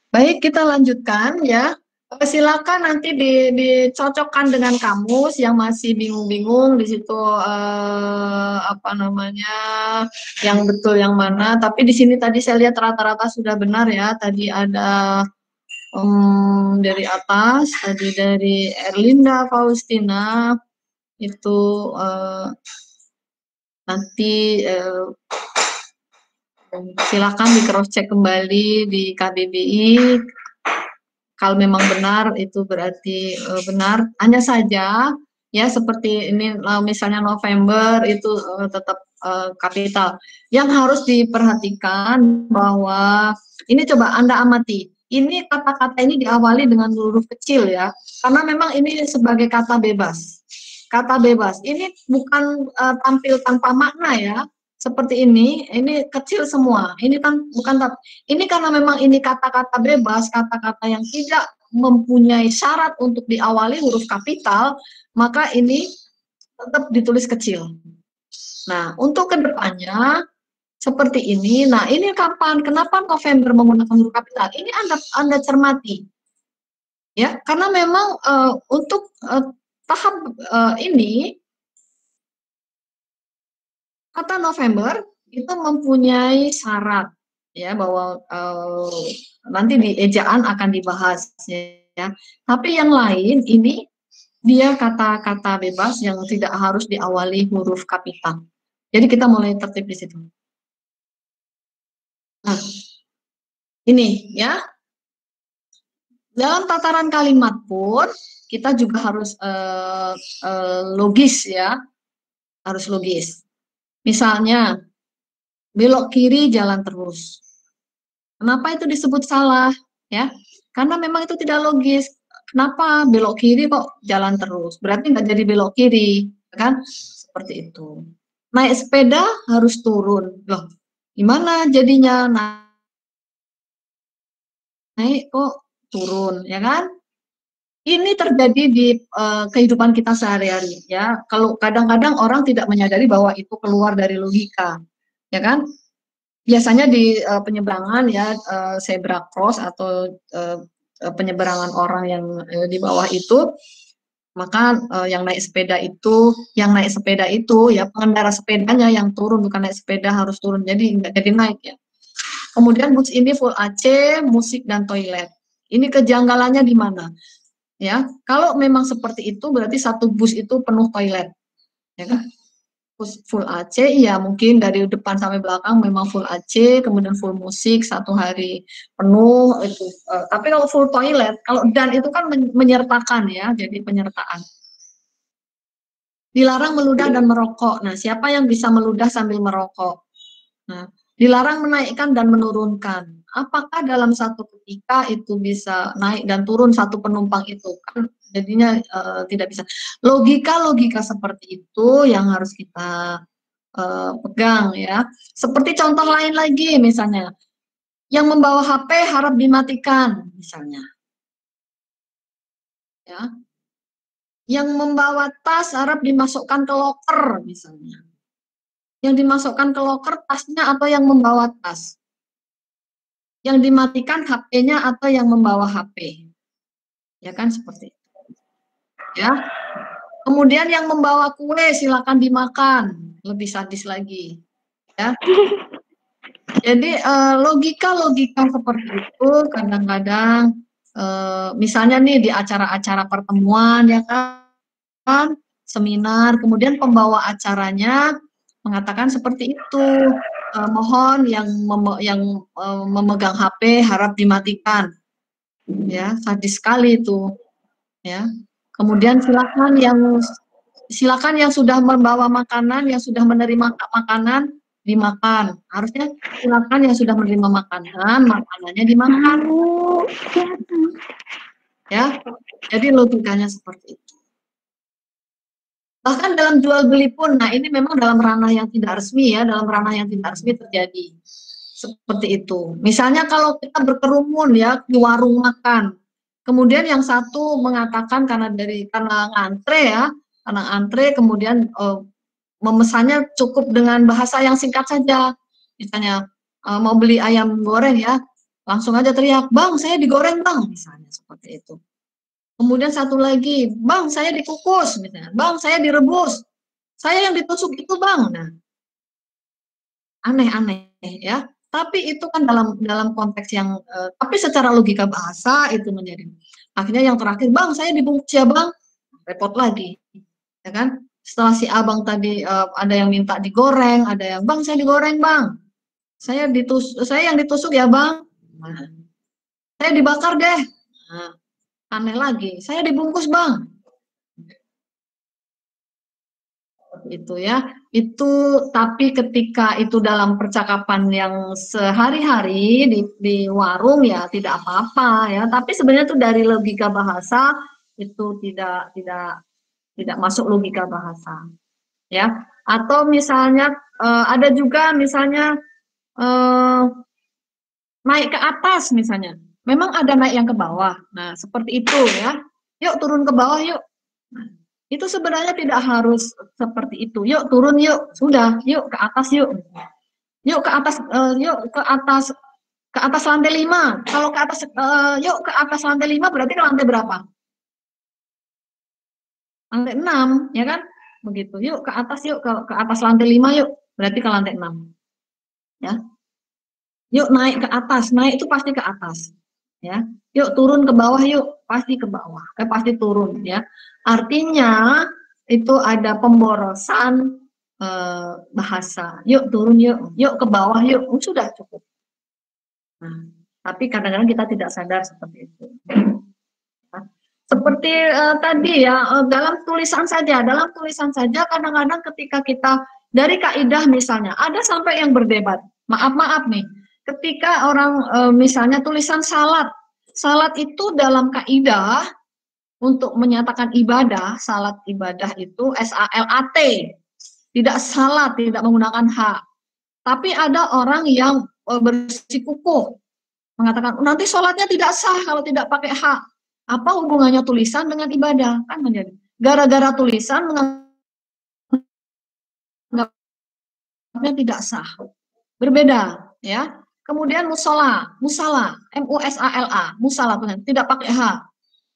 Baik, kita lanjutkan ya. Silakan nanti dicocokkan dengan kamus yang masih bingung-bingung di situ apa namanya yang betul yang mana. Tapi di sini tadi saya lihat rata-rata sudah benar ya. Tadi ada dari atas, tadi dari Erlinda Faustina itu nanti silakan di cross check kembali di KBBI. Kalau memang benar itu berarti benar. Hanya saja ya seperti ini misalnya November itu tetap kapital. Yang harus diperhatikan bahwa ini coba Anda amati. Ini kata-kata ini diawali dengan huruf kecil ya. Karena memang ini sebagai kata bebas. Kata bebas. Ini bukan tampil tanpa makna ya. Seperti ini kecil semua. Ini kan bukan ini karena memang ini kata-kata bebas, kata-kata yang tidak mempunyai syarat untuk diawali huruf kapital, maka ini tetap ditulis kecil. Nah, untuk kedepannya seperti ini. Nah, ini kapan? Kenapa November menggunakan huruf kapital? Ini Anda cermati, ya, karena memang untuk tahap ini kata November itu mempunyai syarat ya bahwa nanti di ejaan akan dibahas ya. Tapi yang lain ini dia kata-kata bebas yang tidak harus diawali huruf kapital. Jadi kita mulai tertib di situ. Nah, ini ya. Dalam tataran kalimat pun kita juga harus logis ya, harus logis. Misalnya belok kiri jalan terus. Kenapa itu disebut salah? Ya, karena memang itu tidak logis. Kenapa belok kiri kok jalan terus? Berarti nggak jadi belok kiri, kan? Seperti itu. Naik sepeda harus turun. Loh, gimana jadinya naik kok turun, ya kan? Ini terjadi di kehidupan kita sehari-hari, ya. Kalau kadang-kadang orang tidak menyadari bahwa itu keluar dari logika, ya kan? Biasanya di penyeberangan ya zebra cross atau penyeberangan orang yang di bawah itu, maka yang naik sepeda itu ya pengendara sepedanya yang turun, bukan naik sepeda harus turun, jadi nggak jadi naik ya. Kemudian bus ini full AC, musik dan toilet. Ini kejanggalannya di mana? Ya, kalau memang seperti itu berarti satu bus itu penuh toilet, ya kan? Full AC, ya mungkin dari depan sampai belakang memang full AC, kemudian full musik satu hari penuh itu. Tapi kalau full toilet, kalau dan itu kan menyertakan ya, jadi penyertaan. Dilarang meludah dan merokok. Nah, siapa yang bisa meludah sambil merokok? Nah, dilarang menaikkan dan menurunkan. Apakah dalam satu ketika itu bisa naik dan turun satu penumpang itu? Kan jadinya tidak bisa. Logika-logika seperti itu yang harus kita pegang ya. Seperti contoh lain lagi misalnya, yang membawa HP harap dimatikan misalnya. Ya. Yang membawa tas harap dimasukkan ke loker misalnya. Yang dimasukkan ke loker tasnya atau yang membawa tas? Yang dimatikan HP-nya atau yang membawa HP? Ya kan seperti itu. Ya. Kemudian yang membawa kue silakan dimakan, lebih sadis lagi. Ya. Jadi logika-logika seperti itu kadang-kadang misalnya nih di acara-acara pertemuan ya kan, seminar, kemudian pembawa acaranya mengatakan seperti itu. Mohon yang memegang HP harap dimatikan. Ya, sadis sekali itu. Ya. Kemudian silakan yang sudah membawa makanan, yang sudah menerima makanan dimakan. Harusnya silakan yang sudah menerima makanan, makanannya dimakan. Ya. Jadi logikanya seperti itu. Bahkan dalam jual beli pun, nah ini memang dalam ranah yang tidak resmi ya, dalam ranah yang tidak resmi terjadi. Seperti itu. Misalnya kalau kita berkerumun ya di warung makan, kemudian yang satu mengatakan karena ngantre ya, karena antre kemudian memesannya cukup dengan bahasa yang singkat saja. Misalnya mau beli ayam goreng ya, langsung aja teriak, "Bang, saya digoreng, Bang," misalnya seperti itu. Kemudian satu lagi, "Bang, saya dikukus," misalnya, "Bang, saya direbus, saya yang ditusuk itu, Bang." Nah, aneh-aneh ya. Tapi itu kan dalam dalam konteks yang tapi secara logika bahasa itu menjadi akhirnya yang terakhir, "Bang, saya dibungkus ya, Bang." Repot lagi, ya kan? Setelah si abang tadi ada yang minta digoreng, ada yang, "Bang, saya digoreng, Bang. Saya yang ditusuk ya, Bang." Nah, "Saya dibakar deh." Nah, aneh lagi, "Saya dibungkus, Bang." Itu ya. Itu tapi ketika itu dalam percakapan yang sehari-hari di warung ya tidak apa-apa ya. Tapi sebenarnya itu dari logika bahasa itu tidak masuk logika bahasa ya. Atau misalnya ada juga misalnya eh, naik ke atas misalnya. Memang ada naik yang ke bawah. Nah, seperti itu ya. Yuk turun ke bawah yuk. Nah, itu sebenarnya tidak harus seperti itu. Yuk turun yuk. Sudah, yuk ke atas yuk. Yuk ke atas yuk ke atas lantai 5. Kalau ke atas yuk ke atas lantai 5 berarti ke lantai berapa? Lantai 6, ya kan? Begitu. Yuk ke atas yuk ke atas lantai 5 yuk. Berarti ke lantai 6. Ya. Yuk naik ke atas, naik itu pasti ke atas, ya. Yuk turun ke bawah, yuk pasti ke bawah, pasti turun, ya. Artinya itu ada pemborosan bahasa. Yuk turun, yuk ke bawah, yuk. Sudah cukup. Nah, tapi kadang-kadang kita tidak sadar seperti itu. Seperti tadi ya, dalam tulisan saja kadang-kadang ketika kita dari kaidah misalnya, ada sampai yang berdebat. Maaf nih, ketika orang misalnya tulisan salat itu dalam kaidah untuk menyatakan ibadah, salat ibadah itu SALAT, tidak salat, tidak menggunakan H. Tapi ada orang yang bersikukuh mengatakan nanti sholatnya tidak sah kalau tidak pakai H. Apa hubungannya tulisan dengan ibadah? Kan menjadi gara-gara tulisan menganggapnya tidak sah. Berbeda, ya. Kemudian musala, musala tidak pakai H.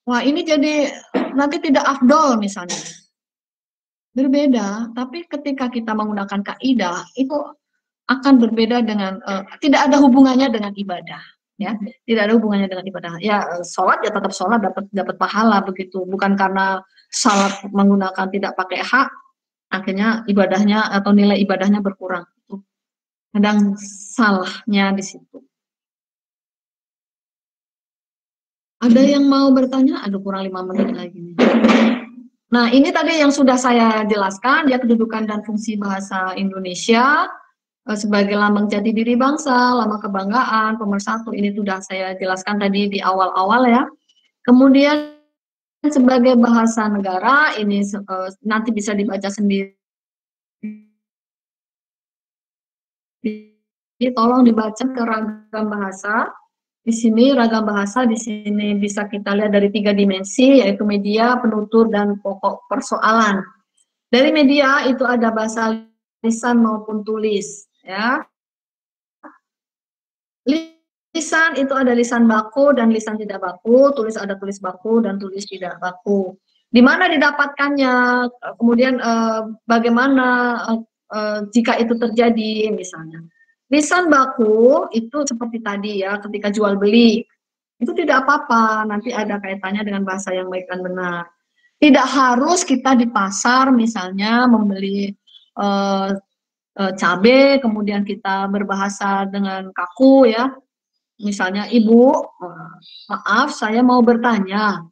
Wah, ini jadi nanti tidak afdol misalnya. Berbeda, tapi ketika kita menggunakan kaidah itu akan berbeda dengan tidak ada hubungannya dengan ibadah, ya. Tidak ada hubungannya dengan ibadah. Ya, sholat ya tetap sholat, dapat pahala begitu. Bukan karena sholat menggunakan tidak pakai hak akhirnya ibadahnya atau nilai ibadahnya berkurang. Kadang salahnya di situ. Ada yang mau bertanya? Aduh, kurang 5 menit lagi nih. Nah, ini tadi yang sudah saya jelaskan, ya, kedudukan dan fungsi bahasa Indonesia sebagai lambang jati diri bangsa, lambang kebanggaan, pemersatu, ini sudah saya jelaskan tadi di awal-awal ya. Kemudian sebagai bahasa negara, ini nanti bisa dibaca sendiri. Jadi tolong dibaca ke ragam bahasa. Di sini ragam bahasa di sini bisa kita lihat dari 3 dimensi, yaitu media, penutur, dan pokok persoalan. Dari media itu ada bahasa lisan maupun tulis, ya. Lisan itu ada lisan baku dan lisan tidak baku, tulis ada tulis baku dan tulis tidak baku. Di mana didapatkannya, kemudian bagaimana jika itu terjadi misalnya. Lisan baku itu seperti tadi ya, ketika jual beli, itu tidak apa-apa, nanti ada kaitannya dengan bahasa yang baik dan benar. Tidak harus kita di pasar misalnya membeli cabai, kemudian kita berbahasa dengan kaku ya. Misalnya, "Ibu, maaf saya mau bertanya,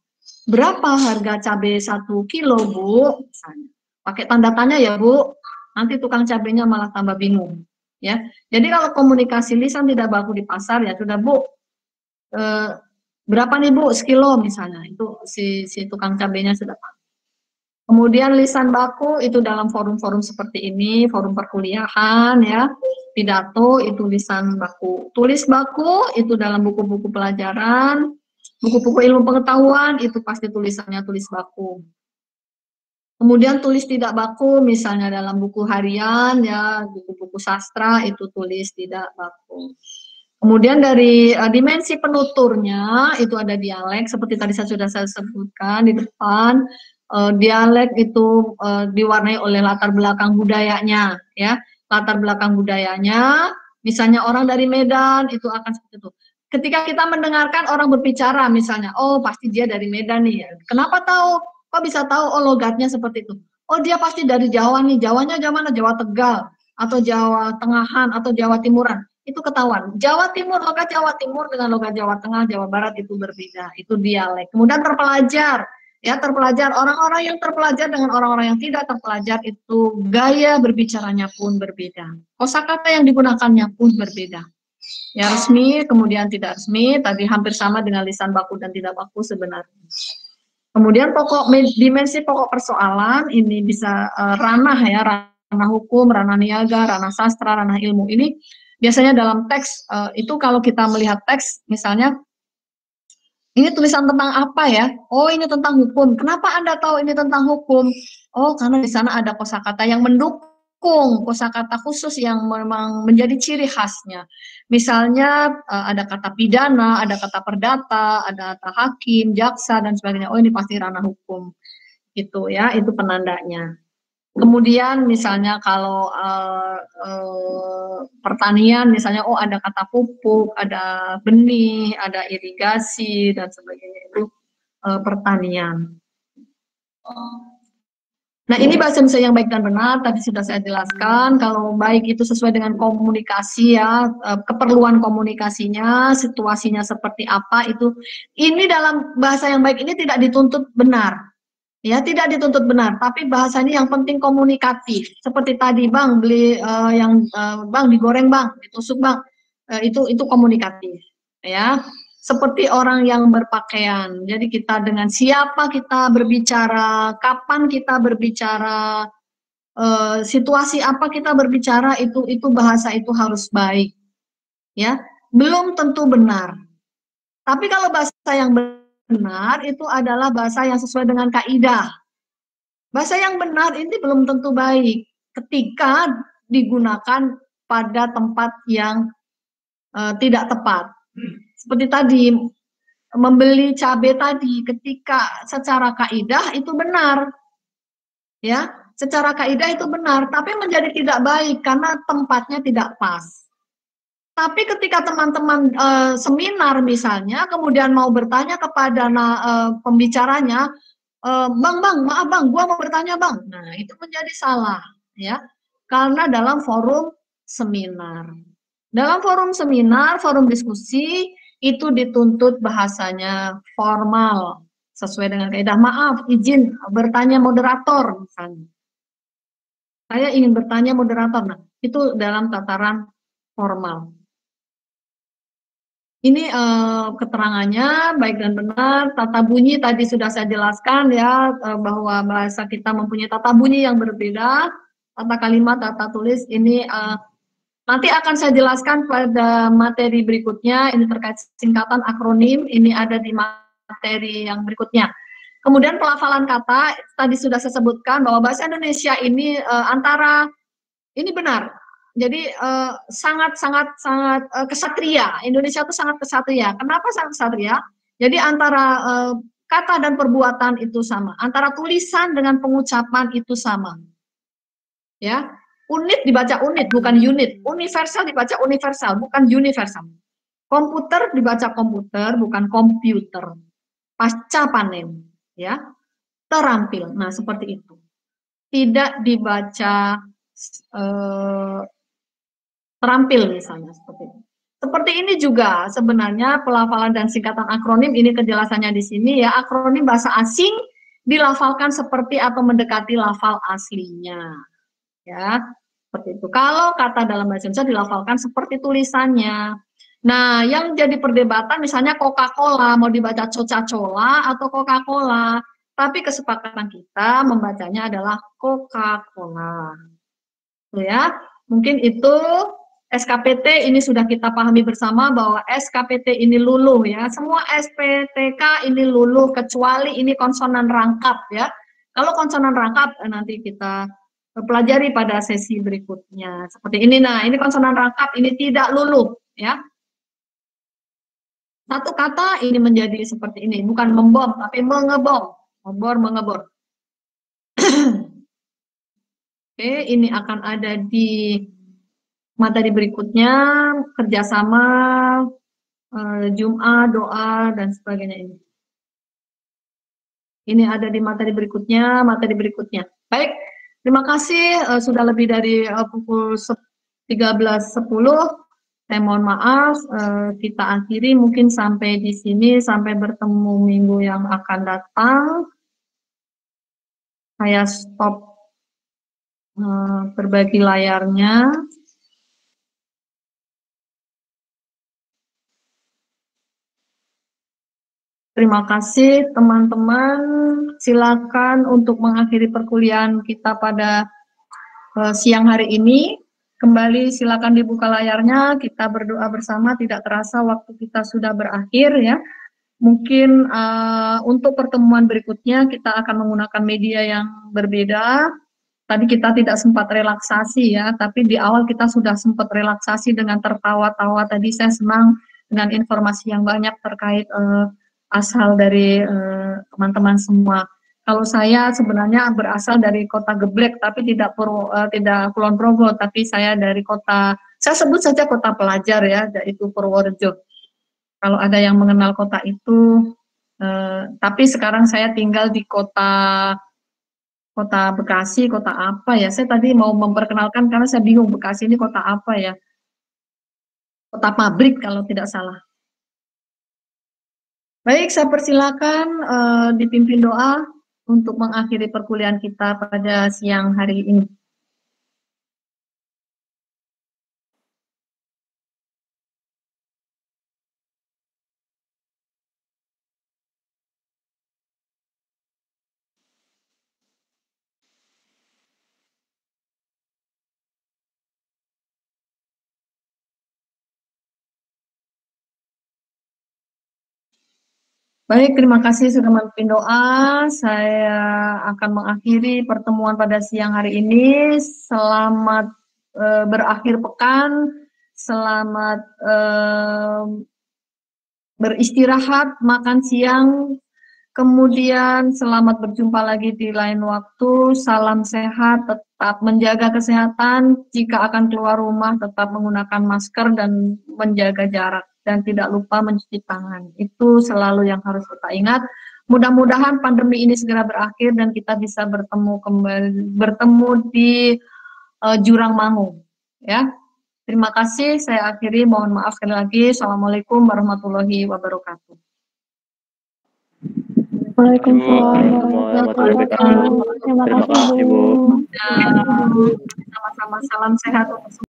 berapa harga cabai 1 kilo, Bu?" Misalnya. Pakai tanda tanya ya, Bu. Nanti tukang cabainya malah tambah bingung. Ya, jadi kalau komunikasi lisan tidak baku di pasar ya sudah, Bu, berapa nih Bu sekilo misalnya, itu si tukang cabainya sudah tahu. Kemudian lisan baku itu dalam forum-forum seperti ini, forum perkuliahan ya, pidato itu lisan baku. Tulis baku itu dalam buku-buku pelajaran, buku-buku ilmu pengetahuan itu pasti tulisannya tulis baku. Kemudian tulis tidak baku misalnya dalam buku harian ya, buku-buku sastra itu tulis tidak baku. Kemudian dari dimensi penuturnya itu ada dialek seperti tadi saya sebutkan di depan. Dialek itu diwarnai oleh latar belakang budayanya, ya. Latar belakang budayanya, misalnya orang dari Medan itu akan seperti itu. Ketika kita mendengarkan orang berbicara, misalnya, oh pasti dia dari Medan nih. Kenapa tahu? Kok bisa tahu? Oh logatnya seperti itu. Oh dia pasti dari Jawa nih. Jawanya Jawa mana? Jawa Tegal atau Jawa Tengahan atau Jawa Timuran. Itu ketahuan. Jawa Timur, logat Jawa Timur dengan logat Jawa Tengah, Jawa Barat itu berbeda. Itu dialek. Kemudian terpelajar. Ya, terpelajar. Orang-orang yang terpelajar dengan orang-orang yang tidak terpelajar itu gaya berbicaranya pun berbeda. Kosakata yang digunakannya pun berbeda. Ya, resmi, kemudian tidak resmi, tadi hampir sama dengan lisan baku dan tidak baku sebenarnya. Kemudian dimensi pokok persoalan ini bisa ranah ya, ranah hukum, ranah niaga, ranah sastra, ranah ilmu. Ini biasanya dalam teks itu kalau kita melihat teks misalnya ini tulisan tentang apa ya? Oh, ini tentang hukum. Kenapa Anda tahu ini tentang hukum? Oh, karena di sana ada kosakata yang mendukung, kosakata khusus yang memang menjadi ciri khasnya. Misalnya ada kata pidana, ada kata perdata, ada kata hakim, jaksa dan sebagainya. Oh, ini pasti ranah hukum. Gitu ya, itu penandanya. Kemudian misalnya kalau pertanian misalnya oh ada kata pupuk, ada benih, ada irigasi dan sebagainya itu pertanian. Nah ini bahasa Indonesia yang baik dan benar tadi sudah saya jelaskan. Kalau baik itu sesuai dengan komunikasi ya, keperluan komunikasinya, situasinya seperti apa itu. Ini dalam bahasa yang baik ini tidak dituntut benar. Ya, tidak dituntut benar, tapi bahasanya yang penting komunikatif. Seperti tadi, Bang, beli Bang digoreng, Bang, ditusuk, Bang. Itu komunikatif, ya. Seperti orang yang berpakaian. Jadi kita dengan siapa kita berbicara, kapan kita berbicara, situasi apa kita berbicara itu bahasa itu harus baik. Ya, belum tentu benar. Tapi kalau bahasa yang benar itu adalah bahasa yang sesuai dengan kaidah. Bahasa yang benar ini belum tentu baik ketika digunakan pada tempat yang tidak tepat. Seperti tadi, membeli cabai tadi ketika secara kaidah itu benar. Ya, secara kaidah itu benar, tapi menjadi tidak baik karena tempatnya tidak pas. Tapi ketika teman-teman seminar misalnya, kemudian mau bertanya kepada pembicaranya, Bang, maaf Bang, gua mau bertanya Bang. Nah, itu menjadi salah, ya. Karena dalam forum seminar. Dalam forum seminar, forum diskusi, itu dituntut bahasanya formal, sesuai dengan kaidah. Maaf, izin bertanya moderator, misalnya. Saya ingin bertanya moderator. Nah, itu dalam tataran formal. Ini keterangannya baik dan benar. Tata bunyi tadi sudah saya jelaskan ya bahwa bahasa kita mempunyai tata bunyi yang berbeda. Tata kalimat, tata tulis ini nanti akan saya jelaskan pada materi berikutnya. Ini terkait singkatan akronim. Ini ada di materi yang berikutnya. Kemudian pelafalan kata tadi sudah saya sebutkan bahwa bahasa Indonesia ini ini benar. Jadi sangat kesatria. Indonesia itu sangat kesatria. Kenapa sangat kesatria? Jadi antara kata dan perbuatan itu sama, antara tulisan dengan pengucapan itu sama. Ya, unit dibaca unit bukan unit, universal dibaca universal bukan universal. Komputer dibaca komputer bukan komputer. Pasca panen, ya, terampil. Nah seperti itu. Tidak dibaca terampil misalnya seperti itu. Seperti ini juga sebenarnya pelafalan dan singkatan akronim ini kejelasannya di sini ya. Akronim bahasa asing dilafalkan seperti atau mendekati lafal aslinya. Ya, seperti itu. Kalau kata dalam bahasa Indonesia dilafalkan seperti tulisannya. Nah, yang jadi perdebatan misalnya Coca-Cola mau dibaca Coca-Cola atau Coca-Cola. Tapi kesepakatan kita membacanya adalah Coca-Cola. Ya, mungkin itu SKPT ini sudah kita pahami bersama bahwa SKPT ini luluh ya. Semua SPTK ini luluh kecuali ini konsonan rangkap ya. Kalau konsonan rangkap nanti kita pelajari pada sesi berikutnya. Seperti ini. Nah, ini konsonan rangkap ini tidak luluh ya. Satu kata ini menjadi seperti ini, bukan membom, tapi mengebom. Membor, mengebor. Oke, ini akan ada di materi berikutnya, kerjasama, Jum'ah, doa, dan sebagainya ini. Ini ada di materi berikutnya, materi berikutnya. Baik, terima kasih, sudah lebih dari pukul 13.10. Saya mohon maaf, kita akhiri mungkin sampai di sini, sampai bertemu minggu yang akan datang. Saya stop berbagi layarnya. Terima kasih teman-teman. Silakan untuk mengakhiri perkuliahan kita pada siang hari ini. Kembali silakan dibuka layarnya, kita berdoa bersama, tidak terasa waktu kita sudah berakhir ya. Mungkin untuk pertemuan berikutnya kita akan menggunakan media yang berbeda. Tadi kita tidak sempat relaksasi ya, tapi di awal kita sudah sempat relaksasi dengan tertawa-tawa. Tadi saya senang dengan informasi yang banyak terkait asal dari teman-teman semua. Kalau saya sebenarnya berasal dari kota Geblek, tapi tidak Kulon Progo, tapi saya dari kota, saya sebut saja kota pelajar ya, yaitu Purworejo. Kalau ada yang mengenal kota itu, tapi sekarang saya tinggal di kota Bekasi, kota apa ya? Saya tadi mau memperkenalkan karena saya bingung Bekasi ini kota apa ya? Kota pabrik kalau tidak salah. Baik, saya persilakan dipimpin doa untuk mengakhiri perkuliahan kita pada siang hari ini. Baik, terima kasih sudah memimpin doa. Saya akan mengakhiri pertemuan pada siang hari ini. Selamat berakhir pekan, selamat beristirahat, makan siang, kemudian selamat berjumpa lagi di lain waktu. Salam sehat, tetap menjaga kesehatan. Jika akan keluar rumah, tetap menggunakan masker dan menjaga jarak. Dan tidak lupa mencuci tangan. Itu selalu yang harus kita ingat. Mudah-mudahan pandemi ini segera berakhir dan kita bisa bertemu di Jurang Mangu. Ya, terima kasih. Saya akhiri. Mohon maaf sekali lagi. Assalamualaikum warahmatullahi wabarakatuh. Waalaikumsalam warahmatullahi wabarakatuh. Terima kasih, Bu. Sama-sama, salam sehat untuk semua.